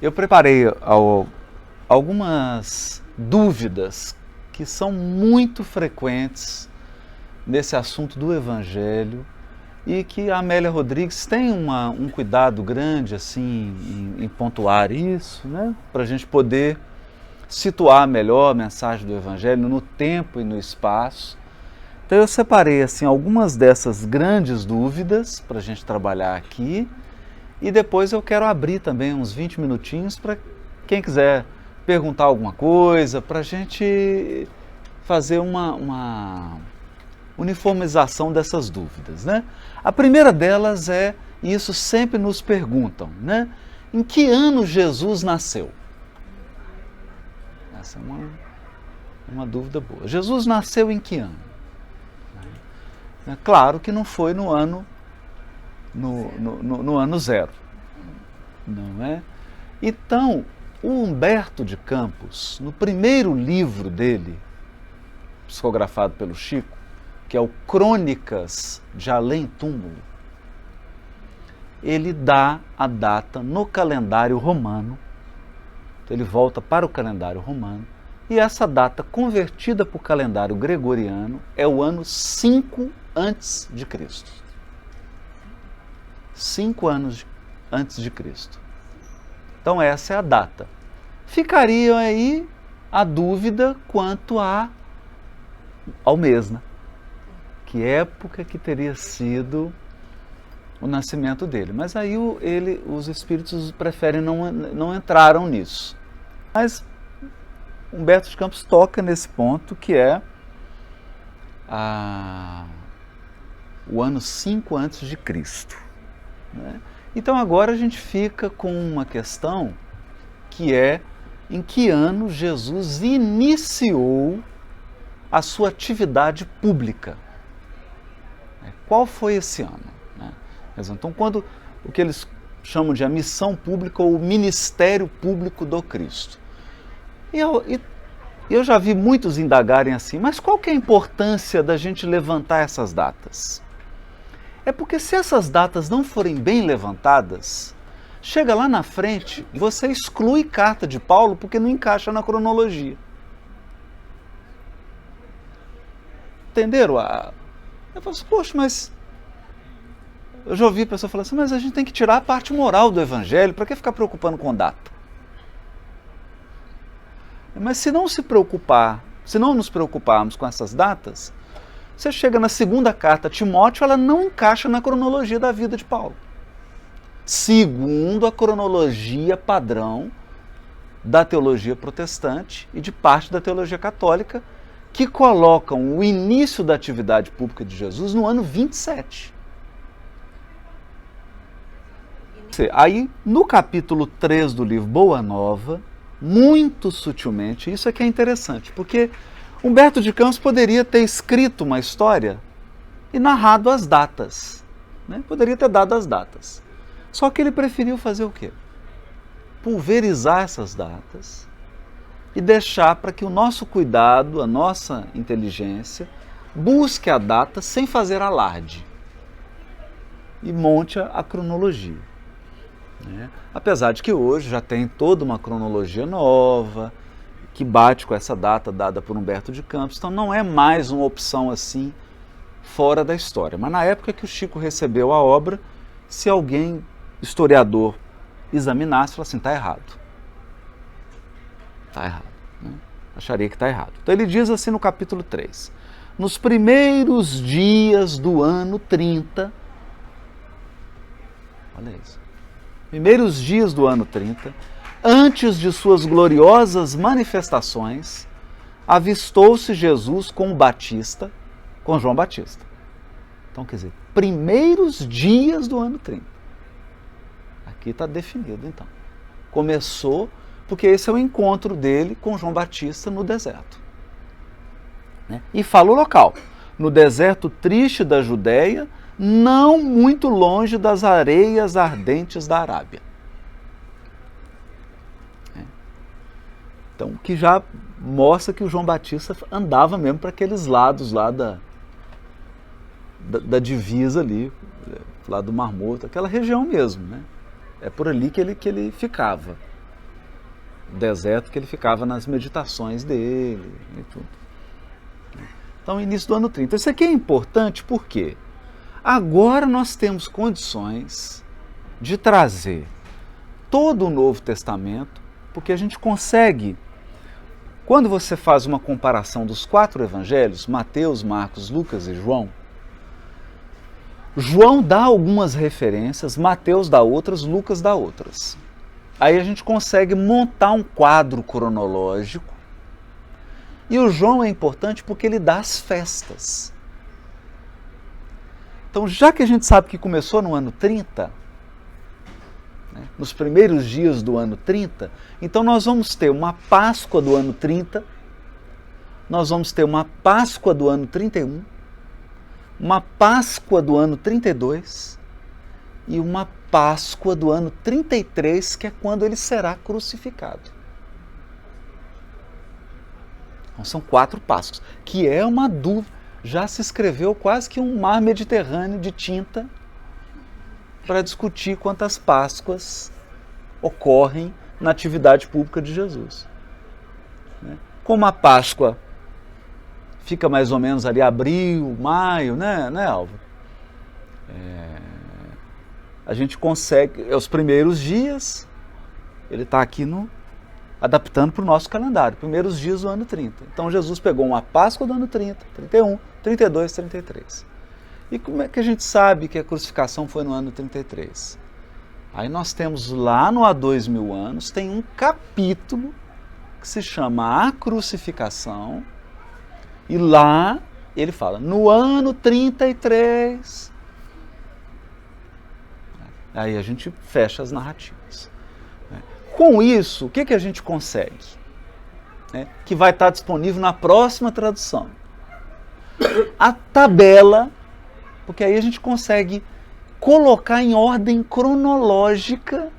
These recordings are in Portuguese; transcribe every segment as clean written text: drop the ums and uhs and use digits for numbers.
eu preparei algumas dúvidas que são muito frequentes nesse assunto do Evangelho e que a Amélia Rodrigues tem um cuidado grande assim, em pontuar isso, né? Para a gente poder situar melhor a mensagem do Evangelho no tempo e no espaço. Então eu separei assim, algumas dessas grandes dúvidas para a gente trabalhar aqui e depois eu quero abrir também uns 20 minutinhos para quem quiser perguntar alguma coisa, para a gente fazer uma uniformização dessas dúvidas, né? A primeira delas é, e isso sempre nos perguntam, né? Em que ano Jesus nasceu? Essa é uma dúvida boa. Jesus nasceu em que ano? É claro que não foi no ano zero, não é? Então, o Humberto de Campos, no primeiro livro dele, psicografado pelo Chico, que é o Crônicas de Além Túmulo, ele dá a data no calendário romano, então ele volta para o calendário romano, e essa data convertida para o calendário gregoriano é o ano 5 antes de Cristo. 5 anos antes de Cristo. Então essa é a data. Ficaria aí a dúvida quanto ao mês, né? Que época que teria sido o nascimento dele. Mas aí os espíritos preferem não entraram nisso. Mas Humberto de Campos toca nesse ponto que é o ano 5 antes de Cristo, né? Então agora a gente fica com uma questão que é em que ano Jesus iniciou a sua atividade pública. Qual foi esse ano? Então, quando o que eles chamam de a missão pública ou o ministério público do Cristo. E eu já vi muitos indagarem assim, mas qual que é a importância da gente levantar essas datas? É porque se essas datas não forem bem levantadas, chega lá na frente, você exclui carta de Paulo porque não encaixa na cronologia. Entenderam? Eu falo assim, poxa, mas eu já ouvi a pessoa falar assim, mas a gente tem que tirar a parte moral do Evangelho, para que ficar preocupando com data? Mas se não nos preocuparmos com essas datas, você chega na segunda carta a Timóteo, ela não encaixa na cronologia da vida de Paulo. Segundo a cronologia padrão da teologia protestante e de parte da teologia católica, que colocam o início da atividade pública de Jesus no ano 27. Aí, no capítulo 3 do livro Boa Nova, muito sutilmente, isso é que é interessante, porque Humberto de Campos poderia ter escrito uma história e narrado as datas, né? Poderia ter dado as datas. Só que ele preferiu fazer o quê? Pulverizar essas datas e deixar para que o nosso cuidado, a nossa inteligência, busque a data sem fazer alarde e monte a cronologia. Apesar de que hoje já tem toda uma cronologia nova, que bate com essa data dada por Humberto de Campos, então não é mais uma opção assim fora da história. Mas na época que o Chico recebeu a obra, se alguém, historiador, examinasse, falasse assim, está errado. Está errado. Né? Acharia que está errado. Então ele diz assim no capítulo 3, nos primeiros dias do ano 30, olha isso, primeiros dias do ano 30, antes de suas gloriosas manifestações, avistou-se Jesus com João Batista. Então, quer dizer, primeiros dias do ano 30. Aqui está definido, então. Começou, porque esse é o encontro dele com João Batista no deserto. E fala o local, no deserto triste da Judéia, não muito longe das areias ardentes da Arábia. Então, que já mostra que o João Batista andava mesmo para aqueles lados lá da divisa ali, lá do Mar Morto, aquela região mesmo, né? É por ali que ele ficava. deserto que ele ficava nas meditações dele e tudo. Então, início do ano 30. Isso aqui é importante porque agora nós temos condições de trazer todo o Novo Testamento, porque a gente consegue, quando você faz uma comparação dos 4 evangelhos, Mateus, Marcos, Lucas e João, João dá algumas referências, Mateus dá outras, Lucas dá outras. Aí a gente consegue montar um quadro cronológico. E o João é importante porque ele dá as festas. Então, já que a gente sabe que começou no ano 30, né, nos primeiros dias do ano 30, então nós vamos ter uma Páscoa do ano 30, nós vamos ter uma Páscoa do ano 31, uma Páscoa do ano 32 e uma Páscoa do ano 33, que é quando ele será crucificado. Então são 4 Páscoas, que é uma dúvida. Já se escreveu quase que um mar Mediterrâneo de tinta para discutir quantas Páscoas ocorrem na atividade pública de Jesus. Como a Páscoa fica mais ou menos ali abril, maio, né Álvaro? A gente consegue, os primeiros dias, ele está aqui adaptando para o nosso calendário, primeiros dias do ano 30. Então Jesus pegou uma Páscoa do ano 30, 31, 32, 33. E como é que a gente sabe que a crucificação foi no ano 33? Aí nós temos lá no há 2000 anos, tem um capítulo que se chama A Crucificação, e lá ele fala, no ano 33. Aí a gente fecha as narrativas. Com isso, o que a gente consegue? Que vai estar disponível na próxima tradução. A tabela, porque aí a gente consegue colocar em ordem cronológica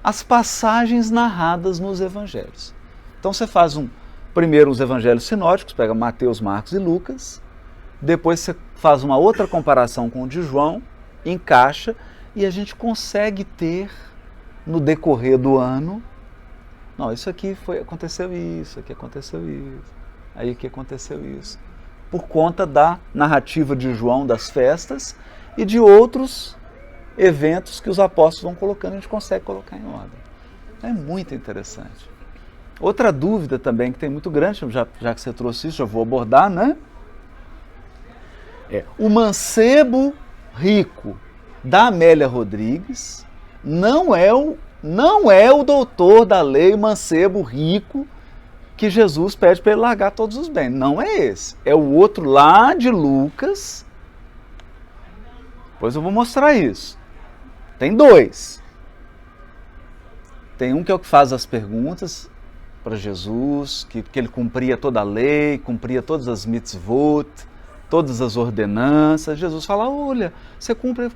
as passagens narradas nos evangelhos. Então você faz primeiro os evangelhos sinóticos, pega Mateus, Marcos e Lucas, depois você faz uma outra comparação com o de João, encaixa, e a gente consegue ter, no decorrer do ano, não, isso aqui aconteceu isso, aqui aconteceu isso, aí aqui aconteceu isso, por conta da narrativa de João das festas e de outros eventos que os apóstolos vão colocando, a gente consegue colocar em ordem. É muito interessante. Outra dúvida também que tem muito grande, já que você trouxe isso, já vou abordar, né? O mancebo rico da Amélia Rodrigues não é o doutor da lei mancebo rico que Jesus pede para ele largar todos os bens. Não é esse. É o outro lá de Lucas. Depois eu vou mostrar isso. Tem 2. Tem um que é o que faz as perguntas para Jesus, que ele cumpria toda a lei, cumpria todas as mitzvot, todas as ordenanças. Jesus fala, olha, você cumpre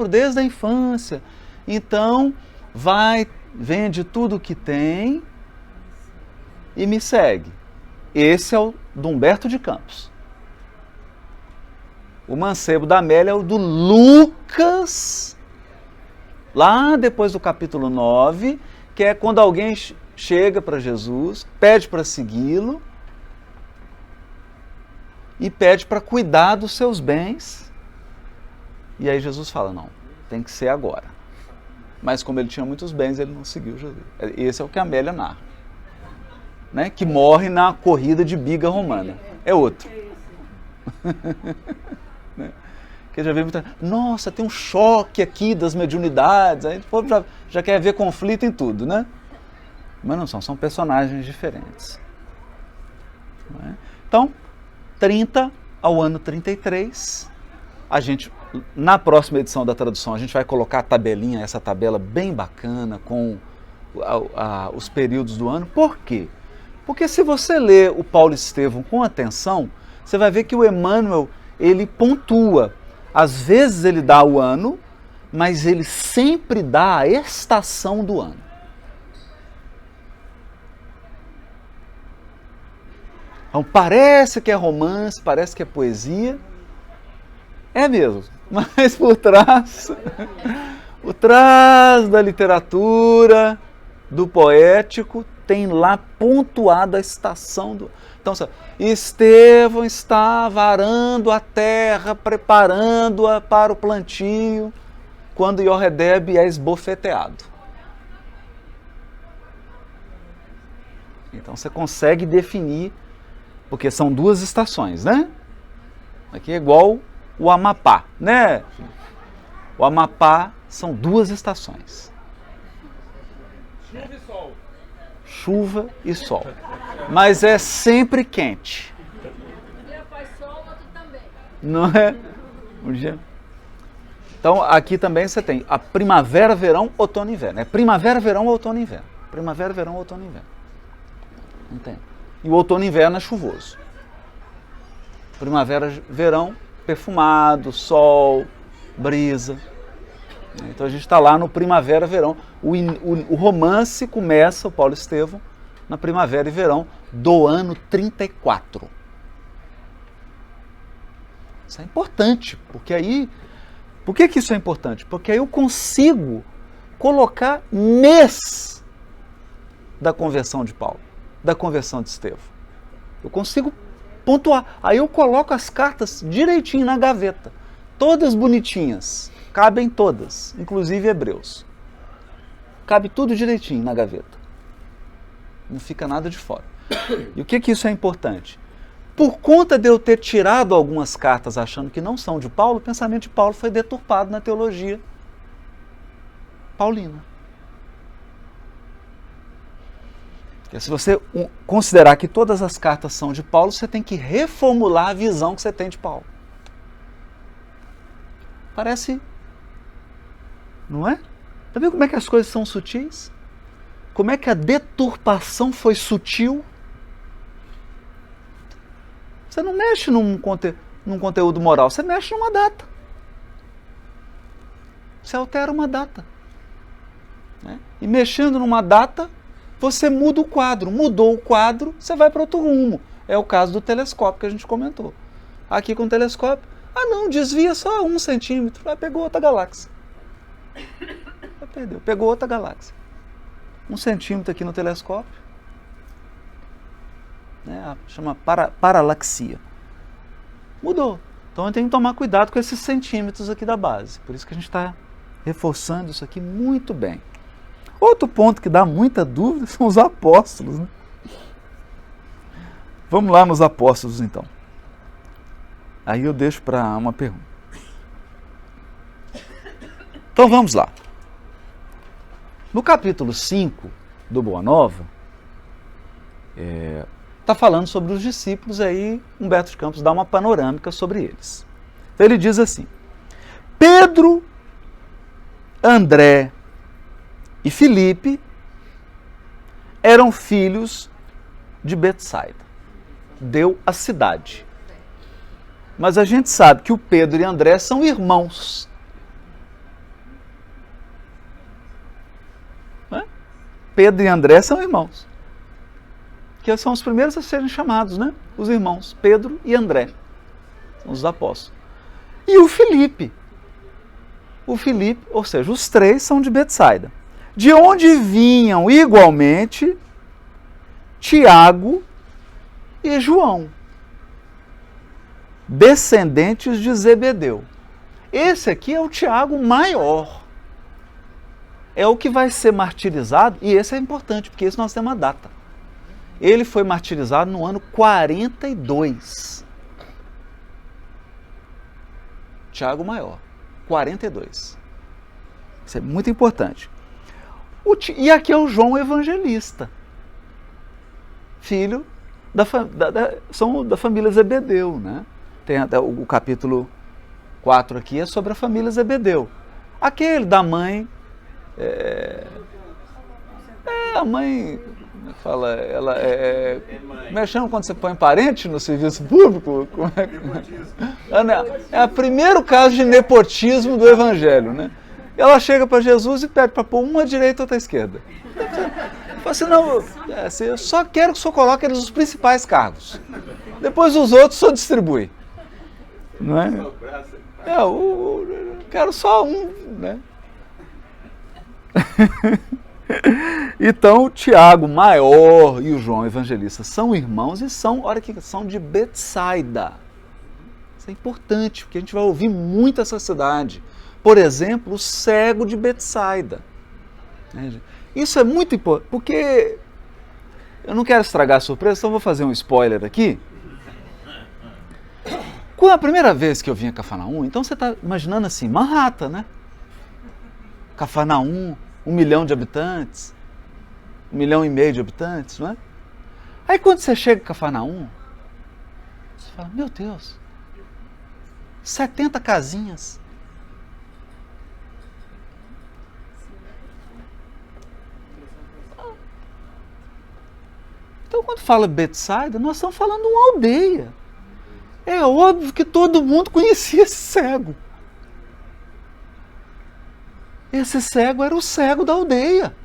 desde a infância. Então, vende tudo o que tem e me segue. Esse é o do Humberto de Campos. O mancebo da Amélia é o do Lucas, lá depois do capítulo 9, que é quando alguém chega para Jesus, pede para segui-lo e pede para cuidar dos seus bens. E aí Jesus fala, não, tem que ser agora. Mas como ele tinha muitos bens, ele não seguiu Jesus. Esse é o que a Amélia narra, né? Que morre na corrida de biga romana. É outro. Que já vê muita... Nossa, tem um choque aqui das mediunidades. Aí o povo já quer ver conflito em tudo, né? Mas não são personagens diferentes. Não é? Então, 30 ao ano 33, a gente, na próxima edição da tradução, a gente vai colocar a tabelinha, essa tabela bem bacana com os períodos do ano. Por quê? Porque se você ler o Paulo Estevão com atenção, você vai ver que o Emmanuel, ele pontua. Às vezes ele dá o ano, mas ele sempre dá a estação do ano. Então parece que é romance, parece que é poesia. É mesmo, mas por trás da literatura do poético tem lá pontuado a estação do... Então, Estevão estava arando a terra, preparando-a para o plantio, quando Iorredeb é esbofeteado. Então você consegue definir, porque são duas estações, né? Aqui é igual o Amapá, né? O Amapá são duas estações. Chuva e sol. Chuva e sol. Mas é sempre quente. Um dia faz sol, outro também. Não é? Um dia. Então aqui também você tem a primavera, verão, outono e inverno. É primavera, verão, outono e inverno. Primavera, verão, outono e inverno. Entende? E o outono e inverno é chuvoso. Primavera, verão, perfumado, sol, brisa. Então a gente está lá no primavera, verão. O romance começa, o Paulo Estevão, na primavera e verão do ano 34. Isso é importante, porque aí... Por que isso é importante? Porque aí eu consigo colocar mês da conversão de Paulo, da conversão de Estevão. Eu consigo pontuar. Aí eu coloco as cartas direitinho na gaveta. Todas bonitinhas. Cabem todas, inclusive Hebreus. Cabe tudo direitinho na gaveta. Não fica nada de fora. E o que isso é importante? Por conta de eu ter tirado algumas cartas achando que não são de Paulo, o pensamento de Paulo foi deturpado na teologia paulina. Porque se você considerar que todas as cartas são de Paulo, você tem que reformular a visão que você tem de Paulo. Parece... Não é? Está vendo como é que as coisas são sutis? Como é que a deturpação foi sutil? Você não mexe num conteúdo moral, você mexe numa data. Você altera uma data. Né? E mexendo numa data, você muda o quadro. Mudou o quadro, você vai para outro rumo. É o caso do telescópio que a gente comentou. Aqui com o telescópio, não, desvia só 1 centímetro. Pegou outra galáxia. Perdeu, pegou outra galáxia. 1 centímetro aqui no telescópio. Né, chama paralaxia. Mudou. Então eu tenho que tomar cuidado com esses centímetros aqui da base. Por isso que a gente está reforçando isso aqui muito bem. Outro ponto que dá muita dúvida são os apóstolos. Né? Vamos lá nos apóstolos então. Aí eu deixo para uma pergunta. Então vamos lá. No capítulo 5 do Boa Nova, está falando sobre os discípulos, aí Humberto de Campos dá uma panorâmica sobre eles. Então ele diz assim: Pedro, André e Filipe eram filhos de Betsaida. Deu a cidade. Mas a gente sabe que o Pedro e André são irmãos. Pedro e André são irmãos. Que são os primeiros a serem chamados, né? Os irmãos, Pedro e André. São os apóstolos. E o Filipe. O Filipe, ou seja, os três são de Betsaida. De onde vinham igualmente Tiago e João, descendentes de Zebedeu. Esse aqui é o Tiago maior. É o que vai ser martirizado, e esse é importante, porque esse nós temos uma data. Ele foi martirizado no ano 42. Tiago maior, 42. Isso é muito importante. E aqui é o João Evangelista, filho são da família Zebedeu, né? Tem até o capítulo 4 aqui, é sobre a família Zebedeu. Aquele da mãe, a mãe, como é que fala, ela como é que chama quando você põe parente no serviço público? É o primeiro caso de nepotismo do Evangelho, né? Ela chega para Jesus e pede para pôr uma à direita e outra à esquerda. Fala assim, não, eu só quero que o senhor coloque eles nos principais cargos. Depois os outros o senhor distribui. Não é? Quero só um, né? Então, o Tiago maior e o João Evangelista são irmãos e são de Betsaida. Isso é importante, porque a gente vai ouvir muito essa cidade. Por exemplo, o cego de Betsaida. Isso é muito importante, porque eu não quero estragar a surpresa, então vou fazer um spoiler aqui. Quando a primeira vez que eu vim a Cafarnaum, então você está imaginando assim, Manhattan, né? Cafarnaum, 1 milhão de habitantes, 1,5 milhão de habitantes, não é? Aí quando você chega em Cafarnaum, você fala, meu Deus, 70 casinhas. Então quando fala Betsaida, nós estamos falando de uma aldeia. É óbvio que todo mundo conhecia esse cego. Esse cego era o cego da aldeia.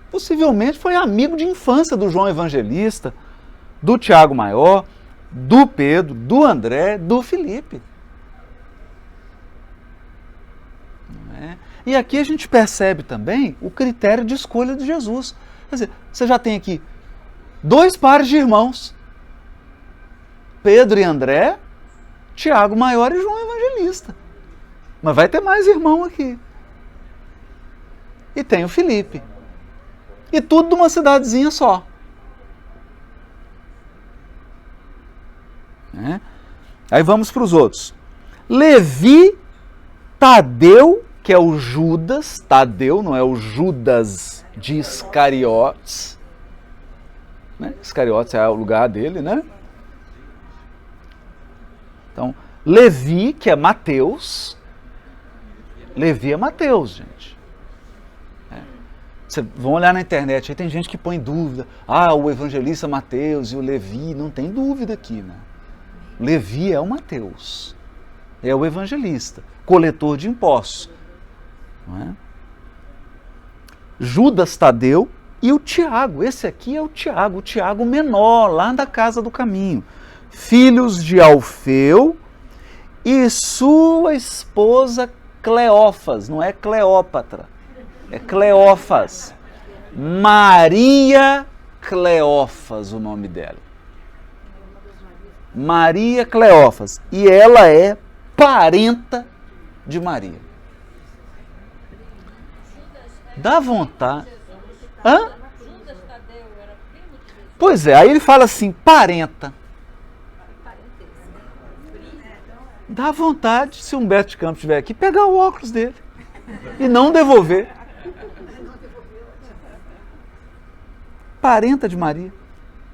Possivelmente foi amigo de infância do João Evangelista, do Tiago Maior, do Pedro, do André, do Felipe. Não é? E aqui a gente percebe também o critério de escolha de Jesus. Quer dizer, você já tem aqui 2 pares de irmãos. Pedro e André, Tiago Maior e João Evangelista. Mas vai ter mais irmão aqui. E tem o Felipe. E tudo de uma cidadezinha só. Aí vamos para os outros. Levi, Tadeu, que é o Judas. Tadeu não é o Judas de Iscariotes. Iscariotes é o lugar dele, né? Então, Levi, que é Mateus. Levi é Mateus, gente. Vocês vão olhar na internet, aí tem gente que põe dúvida. O evangelista Mateus e o Levi, não tem dúvida aqui, né? Levi é o Mateus. É o evangelista, coletor de impostos. Não é? Judas Tadeu e o Tiago. Esse aqui é o Tiago menor, lá da casa do caminho. Filhos de Alfeu e sua esposa Cleófas, não é Cleópatra, é Cleófas. Maria Cleófas, o nome dela. Maria Cleófas. E ela é parenta de Maria. Dá vontade. Hã? Pois é, aí ele fala assim, parenta. Dá vontade, se Humberto de Campos estiver aqui, pegar o óculos dele e não devolver. Parenta de Maria.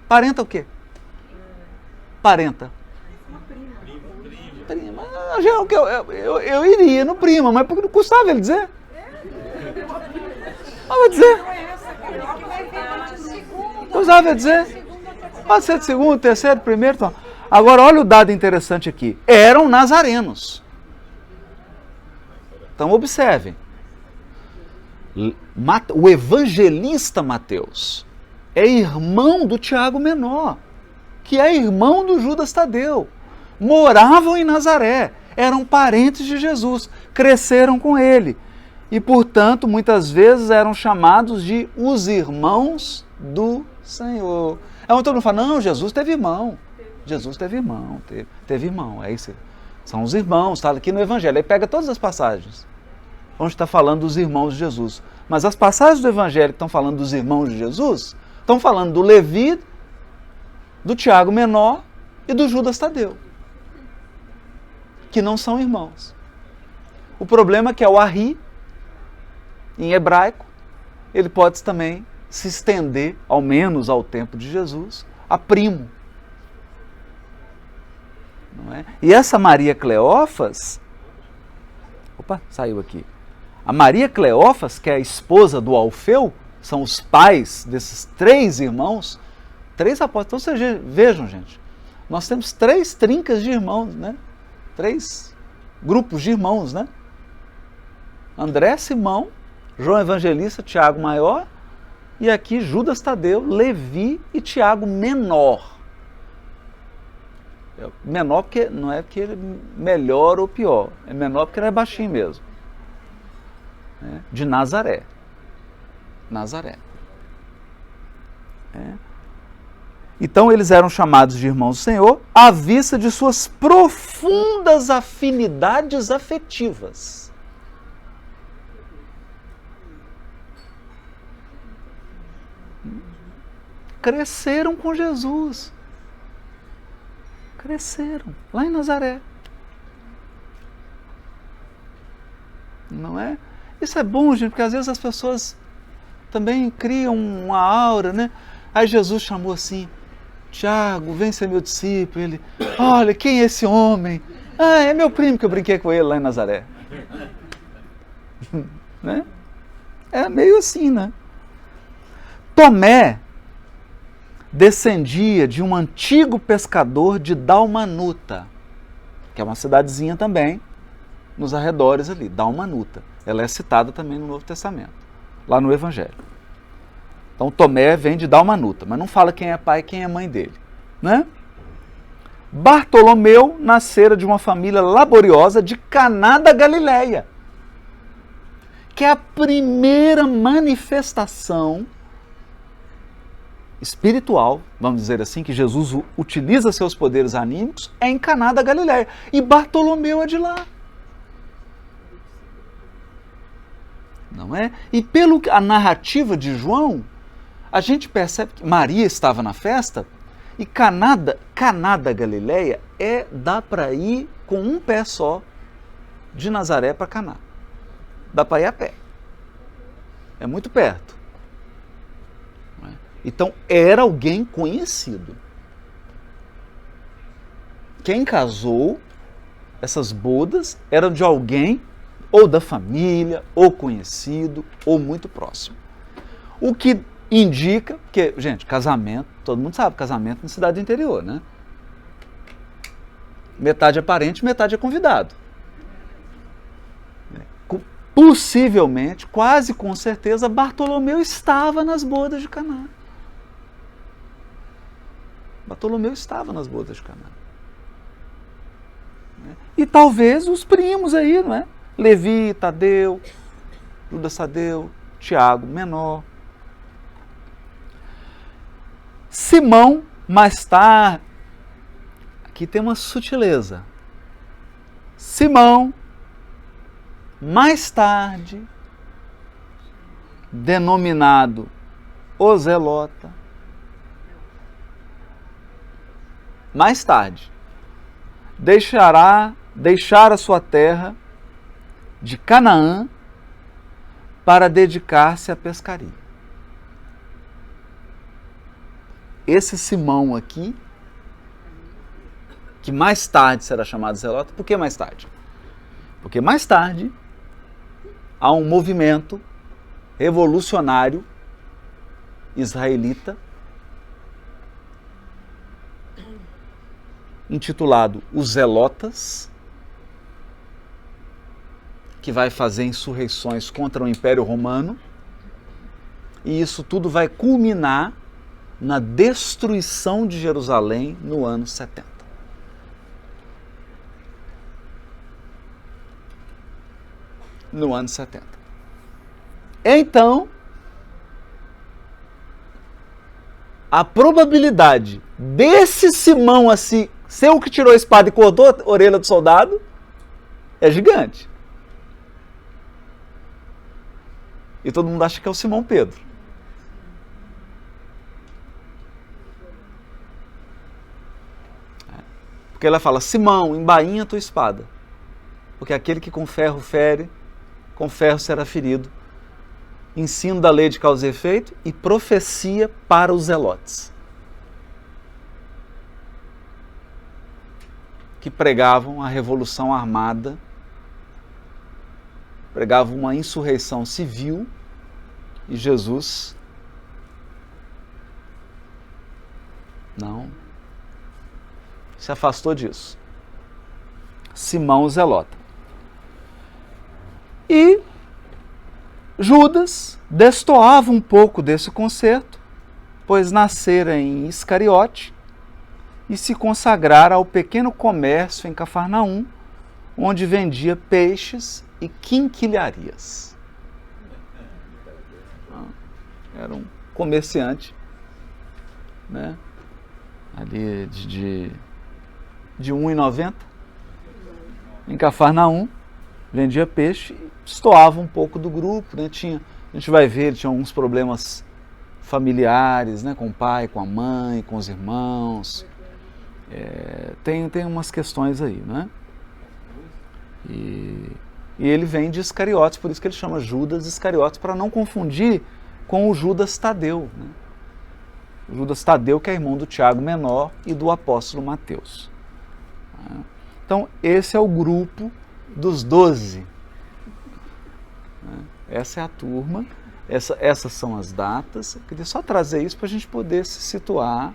Parenta o quê? Parenta. Prima. Eu iria no prima, mas porque não custava ele dizer. Eu vou dizer. Custava ele dizer. Pode ser de segundo, terceiro, primeiro. Então. Agora, olha o dado interessante aqui. Eram nazarenos. Então, observem. O evangelista Mateus é irmão do Tiago Menor, que é irmão do Judas Tadeu. Moravam em Nazaré, eram parentes de Jesus, cresceram com ele. E, portanto, muitas vezes eram chamados de os irmãos do Senhor. Aí todo mundo fala, não, Jesus teve irmão. Jesus teve irmão, teve irmão, é isso. São os irmãos, está aqui no Evangelho. Aí pega todas as passagens onde está falando dos irmãos de Jesus. Mas as passagens do Evangelho que estão falando dos irmãos de Jesus, estão falando do Levi, do Tiago Menor e do Judas Tadeu, que não são irmãos. O problema é que é o Arri, em hebraico, ele pode também se estender, ao menos ao tempo de Jesus, a primo. Não é? E essa Maria Cleófas, saiu aqui. A Maria Cleófas, que é a esposa do Alfeu, são os pais desses 3 irmãos, 3 apóstolos. Então vocês vejam, gente, nós temos 3 trincas de irmãos, né? 3 grupos de irmãos, né? André, Simão, João Evangelista, Tiago Maior, e aqui Judas Tadeu, Levi e Tiago Menor. Menor porque não é que ele é melhor ou pior, é menor porque ele é baixinho mesmo. né, de Nazaré. Nazaré. Então eles eram chamados de irmãos do Senhor à vista de suas profundas afinidades afetivas. Cresceram com Jesus. Cresceram lá em Nazaré. Não é? Isso é bom, gente, porque às vezes as pessoas também criam uma aura, né? Aí Jesus chamou assim: Tiago, vem ser meu discípulo. Ele: olha, quem é esse homem? Ah, é meu primo que eu brinquei com ele lá em Nazaré. Né? É meio assim, né? Tomé descendia de um antigo pescador de Dalmanuta, que é uma cidadezinha também, nos arredores ali, Dalmanuta. Ela é citada também no Novo Testamento, lá no Evangelho. Então Tomé vem de Dalmanuta, mas não fala quem é pai e quem é mãe dele, né? Bartolomeu nascera de uma família laboriosa de Caná da Galileia, que é a primeira manifestação espiritual, vamos dizer assim, que Jesus utiliza seus poderes anímicos, é em Caná da Galileia. E Bartolomeu é de lá. Não é? E pelo a narrativa de João, a gente percebe que Maria estava na festa e Caná da Galileia dá para ir com um pé só de Nazaré para Caná. Dá para ir a pé. É muito perto. Então, era alguém conhecido. Quem casou, essas bodas, eram de alguém, ou da família, ou conhecido, ou muito próximo. O que indica que, gente, casamento, todo mundo sabe, casamento na cidade interior, né? Metade é parente, metade é convidado. Possivelmente, quase com certeza, Bartolomeu estava nas bodas de Caná. Bartolomeu estava nas bodas de Caná. E talvez os primos aí, não é? Levi, Tadeu, Judas Tadeu, Tiago, menor. Simão, mais tarde, aqui tem uma sutileza. Simão, mais tarde, denominado o Zelota, mais tarde, deixar a sua terra de Canaã para dedicar-se à pescaria. Esse Simão aqui, que mais tarde será chamado Zelota, por que mais tarde? Porque mais tarde há um movimento revolucionário israelita intitulado Os Zelotas, que vai fazer insurreições contra o Império Romano, e isso tudo vai culminar na destruição de Jerusalém no ano 70. No ano 70. Então, a probabilidade desse Simão assim ser o que tirou a espada e cortou a orelha do soldado é gigante. E todo mundo acha que é o Simão Pedro. Porque ela fala: Simão, embainha a tua espada, porque aquele que com ferro fere, com ferro será ferido. Ensino da lei de causa e efeito e profecia para os zelotes, que pregavam a revolução armada, pregavam uma insurreição civil, e Jesus não se afastou disso. Simão o Zelota. E Judas destoava um pouco desse concerto, pois nascera em Iscariote e se consagrara ao pequeno comércio em Cafarnaum, onde vendia peixes e quinquilharias. Era um comerciante, né? Ali de R$1,90, em Cafarnaum, vendia peixe, destoava um pouco do grupo, né? A gente vai ver, ele tinha alguns problemas familiares, né? Com o pai, com a mãe, com os irmãos, tem umas questões aí, né? E ele vem de Iscariotes, por isso que ele chama Judas Iscariotes, para não confundir com o Judas Tadeu, né? O Judas Tadeu, que é irmão do Tiago Menor e do apóstolo Mateus. Então, esse é o grupo dos 12. Essa é a turma, essas são as datas. Eu queria só trazer isso para a gente poder se situar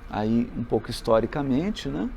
aí um pouco historicamente, né?